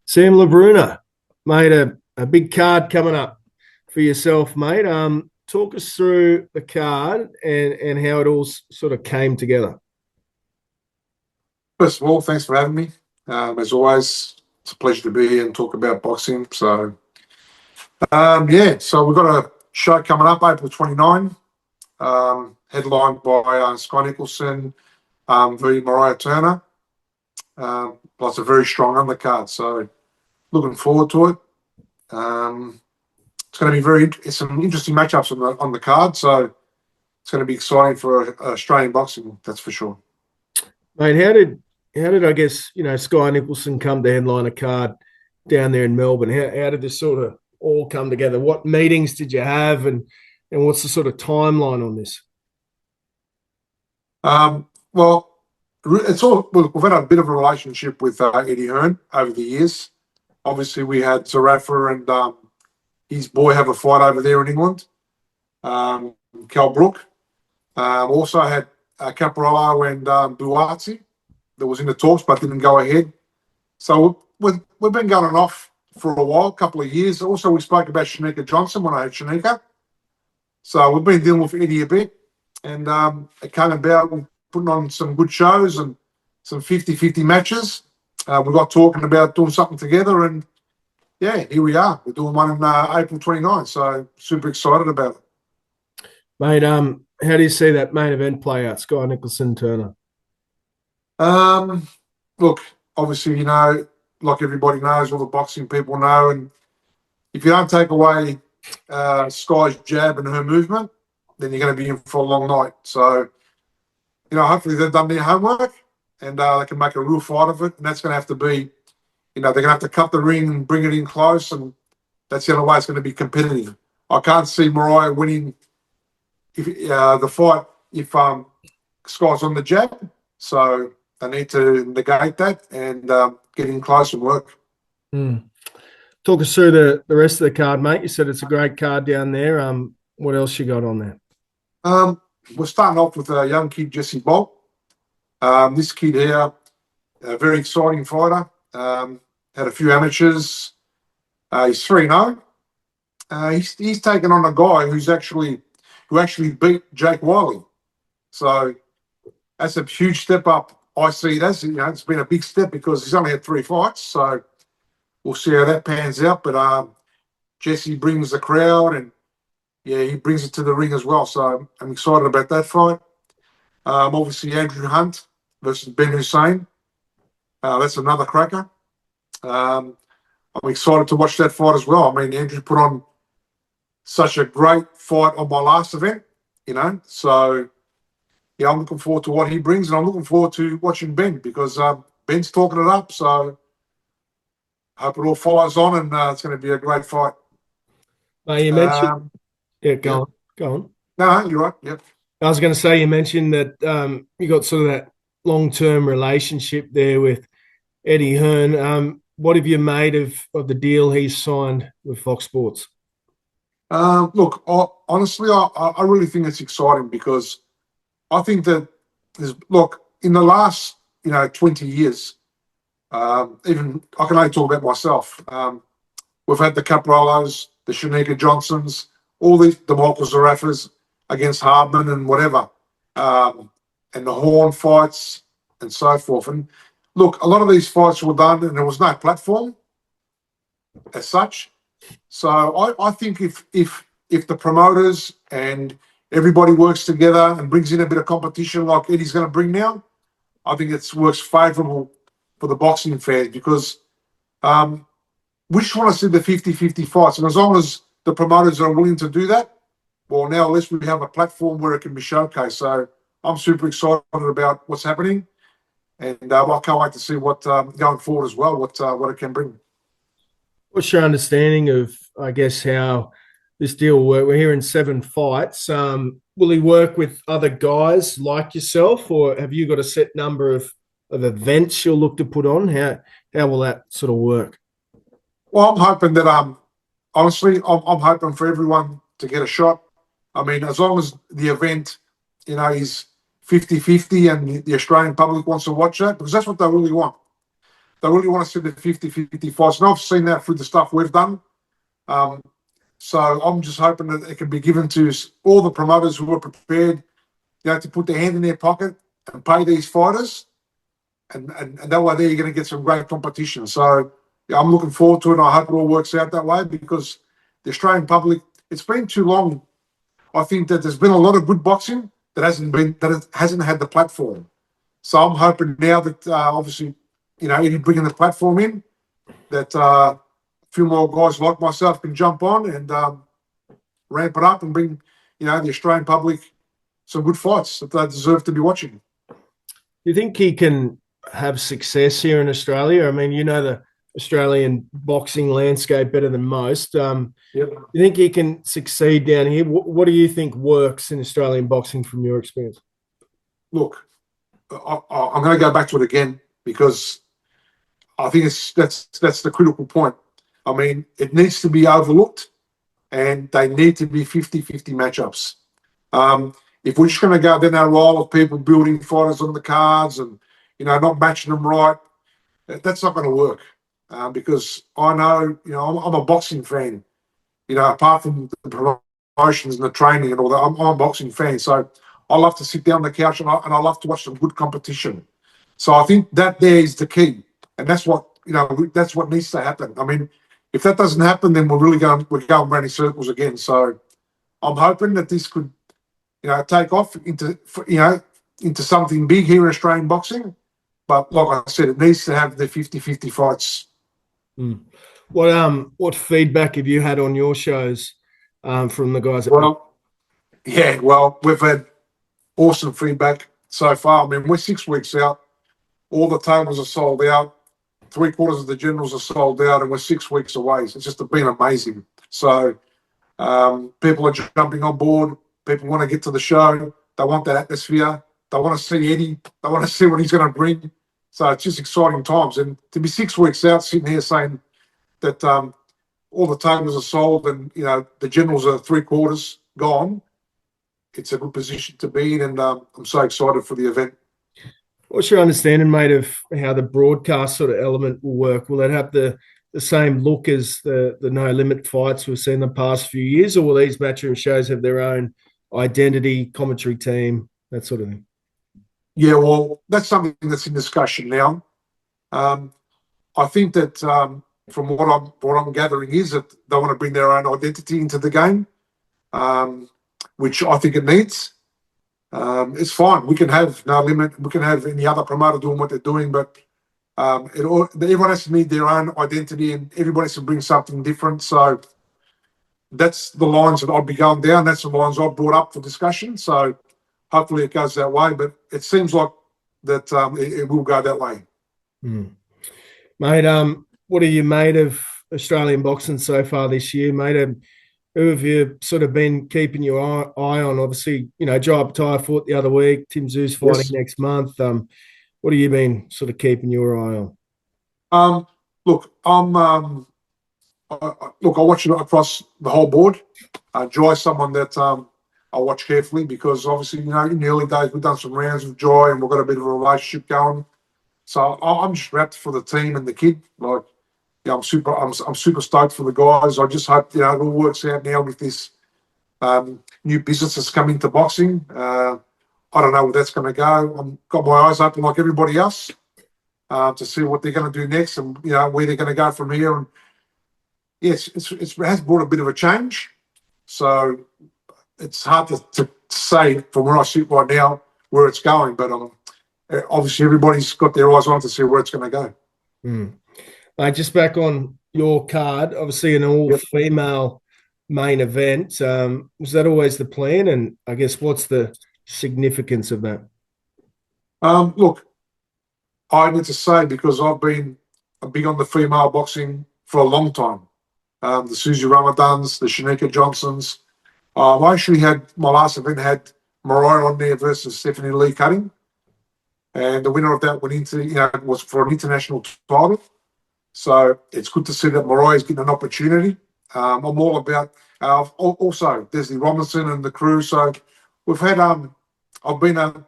Sam Labruna, mate, a big card coming up for yourself, mate. Talk us through the card and how it all sort of came together. First of all, thanks for having me. As always, it's a pleasure to be here and talk about boxing. So we've got a show coming up April 29, headlined by Skye Nicolson v Mariah Turner. Plus a very strong undercard. So looking forward to it. It's going to be it's some interesting matchups on the card. So it's going to be exciting for Australian boxing, that's for sure. Mate, how did I guess, Skye Nicolson come to headline a card down there in Melbourne? How did this sort of all come together? What meetings did you have and what's the sort of timeline on this? Well, we've had a bit of a relationship with Eddie Hearn over the years. Obviously, we had Zarafa and his boy have a fight over there in England, Cal Brook. Also had Caparello and Buatsi that was in the talks but didn't go ahead. So we've been going off for a while, a couple of years. Also, we spoke about Shanika Johnson when I had Shanika. So we've been dealing with Eddie a bit. And it came about putting on some good shows and some 50-50 matches. We got talking about doing something together, and yeah, here we are. We're doing one on April 29, so super excited about it. Mate, how do you see that main event play out, Skye Nicolson Turner? Look, obviously, like everybody knows, all the boxing people know, and if you don't take away Skye's jab and her movement, then you're going to be in for a long night. So, hopefully they've done their homework and they can make a real fight of it. And that's going to have to be, they're going to have to cut the ring and bring it in close. And that's the only way it's going to be competitive. I can't see Mariah winning the fight if Skye's on the jab. So they need to negate that and get in close and work. Talk us through the rest of the card, mate. You said it's a great card down there. What else you got on there? We're starting off with a young kid, Jesse Bolt. This kid here, a very exciting fighter. Had a few amateurs. He's 3-0. He's taken on a guy who actually beat Jake Wiley. So that's a huge step up. I see it as, it's been a big step because he's only had 3 fights. So we'll see how that pans out. But Jesse brings the crowd and he brings it to the ring as well. So I'm excited about that fight. Obviously, Andrew Hunt versus Ben Hussein. That's another cracker. I'm excited to watch that fight as well. I mean, Andrew put on such a great fight on my last event, So, I'm looking forward to what he brings, and I'm looking forward to watching Ben because Ben's talking it up. So I hope it all follows on, and it's going to be a great fight. You mentioned... go on. No, you're right. Yep. I was going to say, you mentioned that you got sort of that long-term relationship there with Eddie Hearn. What have you made of the deal he's signed with Fox Sports? Look, honestly, I really think it's exciting because I think that in the last 20 years, even I can only talk about myself. We've had the Caparellos, the Shanika Johnsons, all the Michael Zarafas against Hardman and whatever, and the Horn fights and so forth. And look, a lot of these fights were done and there was no platform as such. So I think if the promoters and everybody works together and brings in a bit of competition like Eddie's going to bring now, I think it works favourable for the boxing fans because we just want to see the 50-50 fights. And as long as the promoters are willing to do that, well, now at least we have a platform where it can be showcased. So I'm super excited about what's happening, and I can't wait to see what going forward as well, what it can bring. What's your understanding of, I guess, how this deal will work? We're hearing 7 fights. Will he work with other guys like yourself, or have you got a set number of events you'll look to put on? How will that sort of work? Well, I'm hoping that honestly, I'm hoping for everyone to get a shot. I mean, as long as the event, is 50-50 and the Australian public wants to watch that, because that's what they really want. they really want to see the 50-50 fights. And I've seen that through the stuff we've done. So I'm just hoping that it can be given to all the promoters who are prepared, to put their hand in their pocket and pay these fighters. And that way there you're going to get some great competition. So I'm looking forward to it, and I hope it all works out that way, because the Australian public, it's been too long. I think that there's been a lot of good boxing that it hasn't had the platform. So I'm hoping now that obviously, Eddie bringing the platform in, that a few more guys like myself can jump on and ramp it up and bring, the Australian public some good fights that they deserve to be watching. Do you think he can have success here in Australia? I mean, the Australian boxing landscape better than most. Yep. You think he can succeed down here? What do you think works in Australian boxing from your experience? Look, I'm going to go back to it again, because I think that's the critical point. I mean, it needs to be overlooked, and they need to be 50-50 matchups. If we're just going to go down our role of people building fighters on the cards and, not matching them right, that's not going to work. Because I know, I'm a boxing fan. Apart from the promotions and the training and all that, I'm a boxing fan. So I love to sit down on the couch and I love to watch some good competition. So I think that there is the key, and that's what needs to happen. I mean, if that doesn't happen, then we're going around in circles again. So I'm hoping that this could, take off into something big here in Australian boxing. But like I said, it needs to have the 50-50 fights. Mm. What feedback have you had on your shows from the guys? We've had awesome feedback so far. I mean, we're 6 weeks out. All the tables are sold out. 3/4 of the generals are sold out, and we're 6 weeks away. It's just been amazing. So people are jumping on board. People want to get to the show. They want that atmosphere. They want to see Eddie. They want to see what he's going to bring. So it's just exciting times. And to be 6 weeks out, sitting here saying that all the tables are sold and, the generals are 3/4 gone, it's a good position to be in. And I'm so excited for the event. What's your understanding, mate, of how the broadcast sort of element will work? Will it have the same look as the no limit fights we've seen the past few years, or will these matchroom shows have their own identity, commentary team, that sort of thing? Yeah, well, that's something that's in discussion now. I think that from what I'm gathering is that they want to bring their own identity into the game, which I think it needs. It's fine. We can have no limit. We can have any other promoter doing what they're doing, but everyone has to need their own identity, and everybody has to bring something different. So that's the lines that I'd be going down. That's the lines I've brought up for discussion. So hopefully it goes that way, but it seems like that it will go that way. Mate, what have you made of Australian boxing so far this year, mate? Who have you sort of been keeping your eye on? Obviously, Jai McAllister fought the other week. Tszyu fighting next month. What have you been sort of keeping your eye on? Look, I watch it across the whole board. Jai's someone that I watch carefully, because obviously, in the early days we've done some rounds with Jai and we've got a bit of a relationship going. So I'm just wrapped for the team and the kid. Like, I'm super stoked for the guys. I just hope it all works out now with this new business that's come into boxing. I don't know where that's going to go. I've got my eyes open like everybody else to see what they're going to do next, and where they're going to go from here. And yes, it has brought a bit of a change. So it's hard to say from where I sit right now where it's going, but obviously everybody's got their eyes on to see where it's going to go. Just back on your card, obviously an all-female main event. Was that always the plan? And I guess what's the significance of that? Look, I need to say, because I've been big on the female boxing for a long time. The Susie Ramadans, the Shanika Johnsons. I actually had my last event had Mariah on there versus Stephanie Lee Cutting, and the winner of that went into was for an international title. So it's good to see that Mariah's getting an opportunity. I'm all about also Leslie Robinson and the crew. So we've had I've been a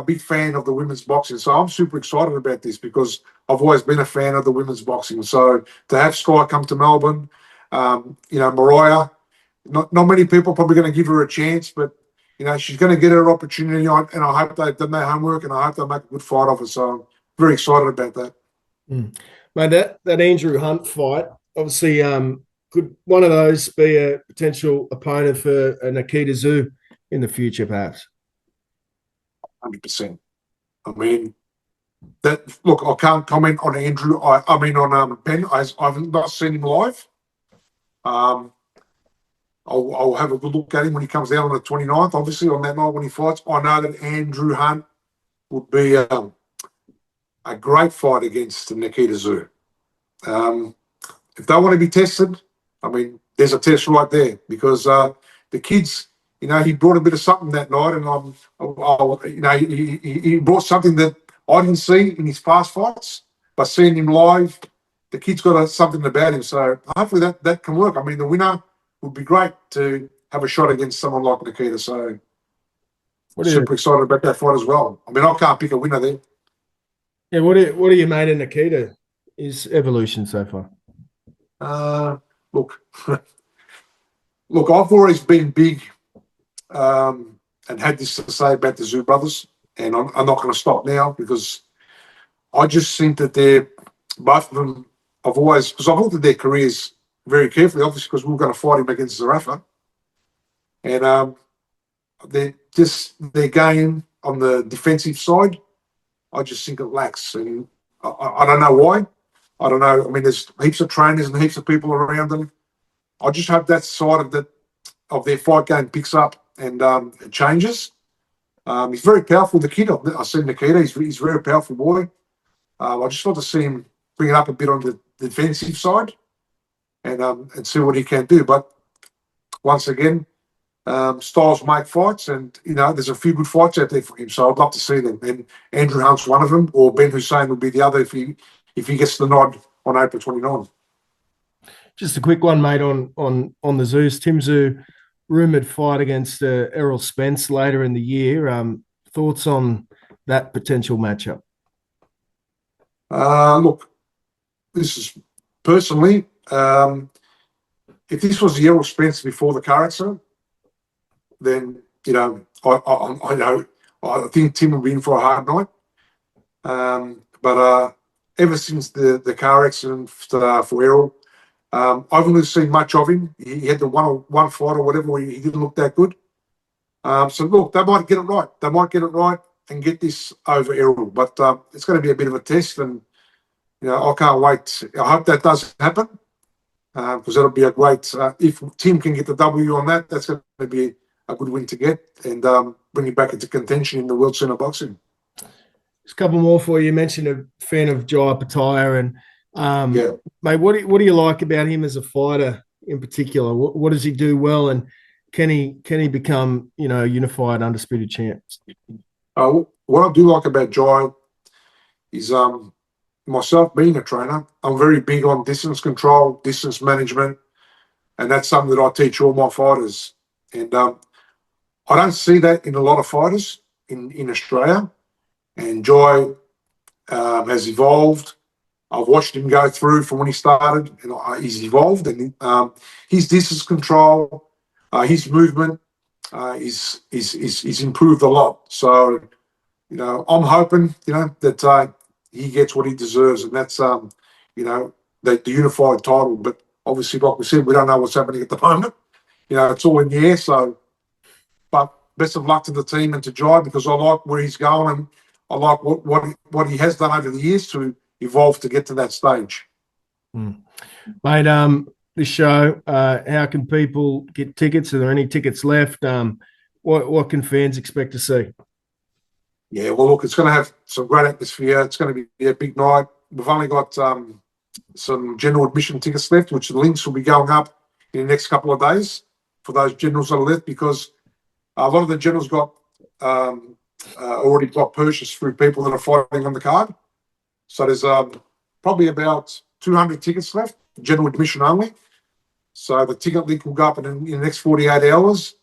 big fan of the women's boxing. So I'm super excited about this, because I've always been a fan of the women's boxing. So to have Skye come to Melbourne, Mariah, not many people are probably going to give her a chance, but she's going to get her opportunity on, and I hope they've done their homework, and I hope they make a good fight of it. So I'm very excited about that. Mate, that Andrew Hunt fight, obviously, could one of those be a potential opponent for Nikita Tszyu in the future, perhaps? 100%. I mean, look, I can't comment on Andrew. On Ben. I've not seen him live. I'll have a good look at him when he comes down on the 29th, obviously, on that night when he fights. I know that Andrew Hunt would be a great fight against Nikita Tszyu. If they want to be tested, I mean, there's a test right there, because the kids, he brought a bit of something that night, and he brought something that I didn't see in his past fights. By seeing him live, the kid's got something about him. So hopefully that can work. I mean, the winner would be great to have a shot against someone like Nikita. So super excited about that fight as well. I mean, I can't pick a winner there. Yeah, what do you made of Nikita? His evolution so far? Look, I've always been big and had this to say about the Tszyu brothers, and I'm not going to stop now, because I just think that both of them, because I've looked at their careers very carefully, obviously, because we were going to fight him against Zarafa, and their game on the defensive side, I just think it lacks, and I don't know why. I don't know. I mean, there's heaps of trainers and heaps of people around them. I just hope that side of their fight game picks up and it changes. He's very powerful, the kid. I've seen Nikita. He's a very powerful boy. I just want to see him bring it up a bit on the defensive side and see what he can do. But once again, styles make fights, and there's a few good fights out there for him. So I'd love to see them. And Andrew Hunt's one of them, or Ben Hussein would be the other if he gets the nod on April 29. Just a quick one, mate, on the Tszyu. Tim Tszyu, rumoured fight against Errol Spence later in the year. Thoughts on that potential matchup? Look, this is personally, if this was the Errol Spence before the car accident, then I think Tim will be in for a hard night. But ever since the car accident for Errol, I haven't really seen much of him. He had the one fight or whatever where he didn't look that good. So look, they might get it right. They might get it right and get this over Errol. But it's going to be a bit of a test, and I can't wait. I hope that does happen, because that'll be a great. If Tim can get the W on that, that's going to be a good win to get, and bring it back into contention in the World Centre Boxing. Just a couple more for you. You mentioned a fan of Jai Opetaia, and mate, what do you like about him as a fighter in particular? What does he do well, and can he become a unified undisputed champ? What I do like about Jai is myself being a trainer, I'm very big on distance control, distance management, and that's something that I teach all my fighters. And I don't see that in a lot of fighters in Australia. And Jai has evolved. I've watched him go through from when he started, and he's evolved. And his distance control, his movement, is improved a lot. So, I'm hoping, that he gets what he deserves, and that's, the unified title. But obviously, like we said, we don't know what's happening at the moment. It's all in the air. So, but best of luck to the team and to Jai, because I like where he's going, and I like what he has done over the years to evolve to get to that stage. Mate, this show, how can people get tickets? Are there any tickets left? What can fans expect to see? Yeah, well, look, it's going to have some great atmosphere. It's going to be a big night. We've only got some general admission tickets left, which the links will be going up in the next couple of days for those generals that are left, because a lot of the generals got already got purchased through people that are fighting on the card. So there's probably about 200 tickets left, general admission only. So the ticket link will go up in the next 48 hours.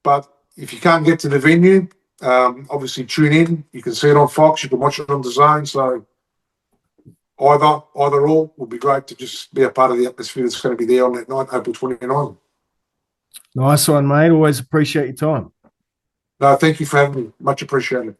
But if you can't get to the venue, obviously tune in. You can see it on Fox. You can watch it on the Zone. So either or would be great to just be a part of the atmosphere that's going to be there on that night, April 29. Nice one, mate. Always appreciate your time. No, thank you for having me. Much appreciated.